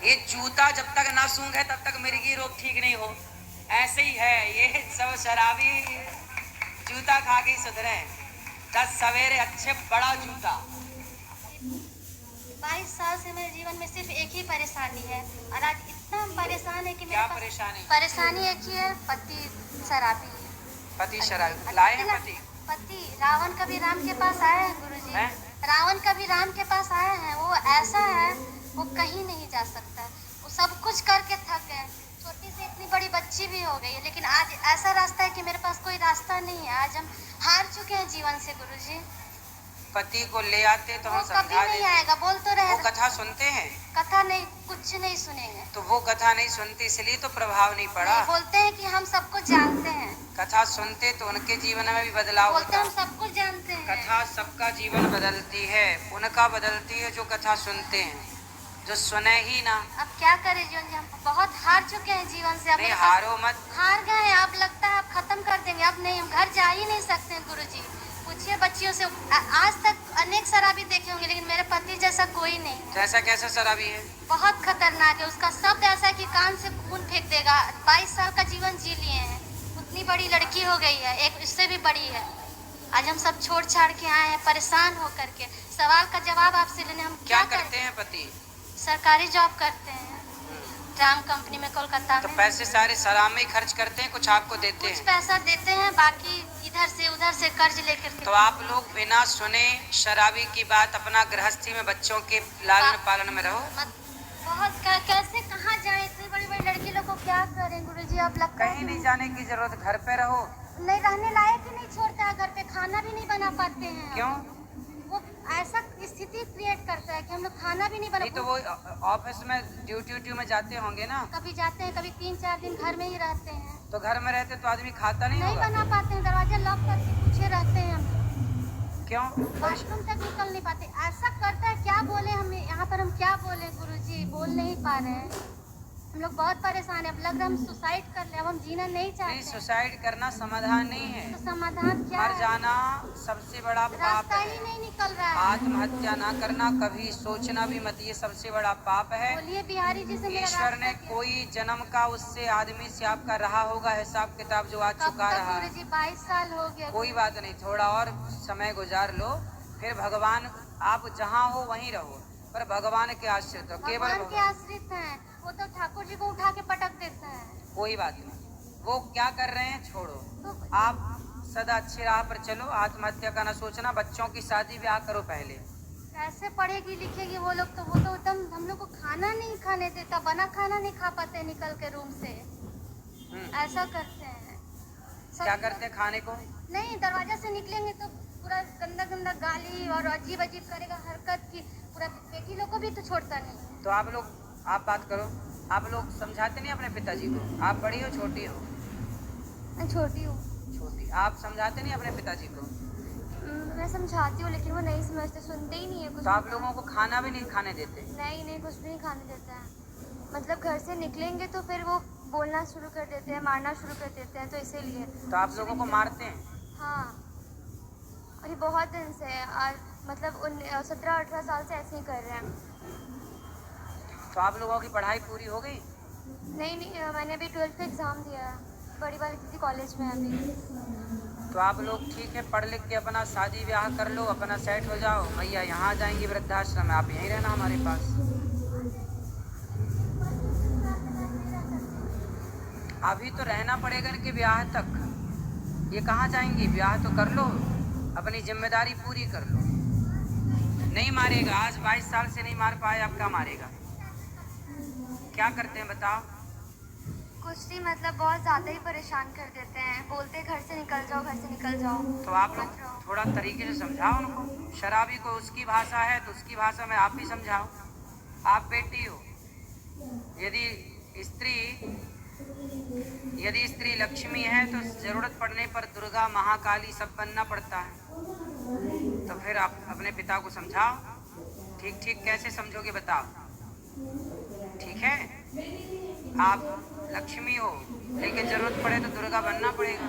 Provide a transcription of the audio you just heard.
ये जूता जब तक ना सूंघे तब तक मिर्गी रोग ठीक नहीं हो। ऐसे ही है, ये सब शराबी जूता खा के ही सुधरे। 10 सवेरे अच्छे बड़ा जूता। 22 साल से मेरे जीवन में सिर्फ एक ही परेशानी है और आज इतना परेशान है कि क्या परेशानी? परेशानी एक ही है, पति शराबी। पति शराबी लाए हैं? पति रावण कभी राम के पास आए हैं गुरुजी। रावण कभी राम के पास आए हैं। वो ऐसा है, वो कहीं नहीं जा सकता। वो सब कुछ करके थक गए। छोटी से इतनी बड़ी बच्ची भी हो गई है, लेकिन आज ऐसा रास्ता है कि मेरे पास कोई रास्ता नहीं है। आज हम हार चुके हैं जीवन से गुरुजी। पति को ले आते तो हम समझा कभी नहीं आएगा, बोल तो रहे। वो कथा सुनते हैं? कथा नहीं, कुछ नहीं सुनेंगे। तो वो कथा नहीं सुनती इसलिए तो प्रभाव नहीं पड़ा। नहीं, बोलते हैं कि हम सब कुछ जानते हैं। कथा सुनते तो उनके जीवन में भी बदलाव बोलते होता। हम सब कुछ जानते हैं। कथा सबका जीवन बदलती है, उनका बदलती है जो कथा सुनते हैं, जो सुने ही ना। अब क्या करें जीवन जी, हम बहुत हार चुके हैं जीवन से। अब नहीं हारो मत। हार गए हैं, अब लगता है अब खत्म कर देंगे। अब नहीं, हम घर जा ही नहीं सकते हैं गुरुजी। पूछिए बच्चियों से, आज तक अनेक शराबी देखे होंगे, लेकिन मेरे पति जैसा कोई नहीं है। जैसा कैसा शराबी है? बहुत खतरनाक है। उसका शब्द ऐसा है कि कान से खून फेंक देगा। 22 साल का जीवन जी लिए हैं, उतनी बड़ी लड़की हो गई है, एक इससे भी बड़ी है। आज हम सब छोड़ छाड़ के आए हैं परेशान होकर के। सवाल का जवाब आपसे लेने हम क्या करते हैं पति? सरकारी जॉब करते हैं, ट्राम कंपनी में, कोलकाता में। तो पैसे सारे शराब में ही खर्च करते हैं, कुछ आपको देते हैं? कुछ पैसा देते हैं, बाकी इधर से उधर से कर्ज लेकर। तो आप लोग बिना सुने शराबी की बात अपना गृहस्थी में बच्चों के लालन पालन में रहो। बहुत कैसे कहाँ जाए, इतनी बड़ी बड़ी लड़की लोग को क्या करें गुरुजी। अब लगता है कहीं नहीं जाने की जरूरत, घर पे रहो। नहीं, रहने लायक ही नहीं छोड़ता है। घर पे खाना भी नहीं बना पाते हैं। क्यों? वो ऐसा स्थिति क्रिएट करता है कि हम लोग खाना भी नहीं बना। तो वो ऑफिस में ड्यूटी में जाते होंगे ना? कभी जाते हैं, कभी 3-4 दिन घर में ही रहते हैं। तो घर में रहते तो आदमी खाता नहीं होगा? बना पाते हैं, दरवाजा लॉक करके पूछे रहते हैं हम। क्यों? वॉशरूम तक निकल नहीं पाते। ऐसा करता है, क्या बोले हम यहाँ पर, हम क्या बोले गुरुजी, बोल नहीं पा रहे हैं। हम लोग बहुत परेशान है। अब लग रहा है हम सुसाइड कर ले। अब हम जीना नहीं चाहते। नहीं, सुसाइड करना समाधान नहीं है। तो समाधान क्या मर जाना सबसे बड़ा पाप है। ही नहीं निकल रहा है। आत्महत्या ना करना, कभी सोचना भी मत, ये सबसे बड़ा पाप है। बोलिए बिहारी जी से। ईश्वर ने कोई जन्म का उससे आदमी से आपका रहा होगा हिसाब किताब, जो आज चुका रहा है। 22 साल हो गया। कोई बात नहीं, थोड़ा और समय गुजार लो, फिर भगवान, आप जहाँ हो वहीं रहो, पर भगवान के आश्रित हो। केवल भगवान के आश्रित हैं। वो तो ठाकुर जी को उठा के पटक देता है। कोई बात नहीं, वो क्या कर रहे हैं छोड़ो। आप सदा अच्छी राह पर चलो, आत्महत्या का ना सोचना। बच्चों की शादी ब्याह करो पहले। कैसे पढ़ेगी लिखेगी वो लोग? तो वो तो एकदम हम लोग को खाना नहीं खाने देता, बना खाना नहीं खा पाते निकल के रूम से। ऐसा करते हैं। क्या करते हैं खाने को? नहीं, दरवाजा से निकलेंगे तो पूरा गंदा गंदा गाली और अजीब अजीब करेगा हरकत की। पूरा बेटी लोग को भी तो छोड़ता नहीं। तो आप बात करो। आप लोग समझाते नहीं अपने पिताजी को? आप बड़ी हो छोटी हो? मैं छोटी हूँ। छोटी। आप समझाते नहीं अपने पिताजी को? मैं समझाती हूँ, लेकिन वो नहीं समझते, सुनते ही नहीं है कुछ। तो आप लोगों को खाना भी नहीं खाने देते? नहीं, कुछ भी नहीं खाने देता है। मतलब घर से निकलेंगे तो फिर वो बोलना शुरू कर देते हैं, मारना शुरू कर देते हैं, तो इसीलिए। तो आप लोगों को मारते हैं? हाँ, और ये बहुत दिन से है। और मतलब 17-18 साल से ऐसे ही कर रहे हैं। तो आप लोगों की पढ़ाई पूरी हो गई? नहीं, मैंने अभी 12th का एग्ज़ाम दिया है। बड़ी वाली किसी कॉलेज में अभी। तो आप लोग ठीक है, पढ़ लिख के अपना शादी ब्याह कर लो, अपना सेट हो जाओ। भैया यहाँ जाएंगी वृद्धाश्रम में, आप यहीं रहना हमारे पास। अभी तो रहना पड़ेगा इनके ब्याह तक। ये कहाँ जाएंगी? ब्याह तो कर लो, अपनी जिम्मेदारी पूरी कर लो। नहीं मारेगा, आज 22 साल से नहीं मार पाए, अब क्या मारेगा? क्या करते हैं बताओ? कुछ नहीं, मतलब बहुत ज़्यादा ही परेशान कर देते हैं। बोलते हैं घर से निकल जाओ, घर से निकल जाओ। तो आप लोग थोड़ा तरीके से समझाओ उनको। शराबी को उसकी भाषा है तो उसकी भाषा में आप भी समझाओ। आप बेटी हो। यदि स्त्री लक्ष्मी है तो जरूरत पड़ने पर दुर्गा, महाकाली सब बनना पड़ता है। तो फिर आप अपने पिता को समझाओ। ठीक कैसे समझोगे बताओ? ठीक है, आप लक्ष्मी हो, लेकिन जरूरत पड़े तो दुर्गा बनना पड़ेगा।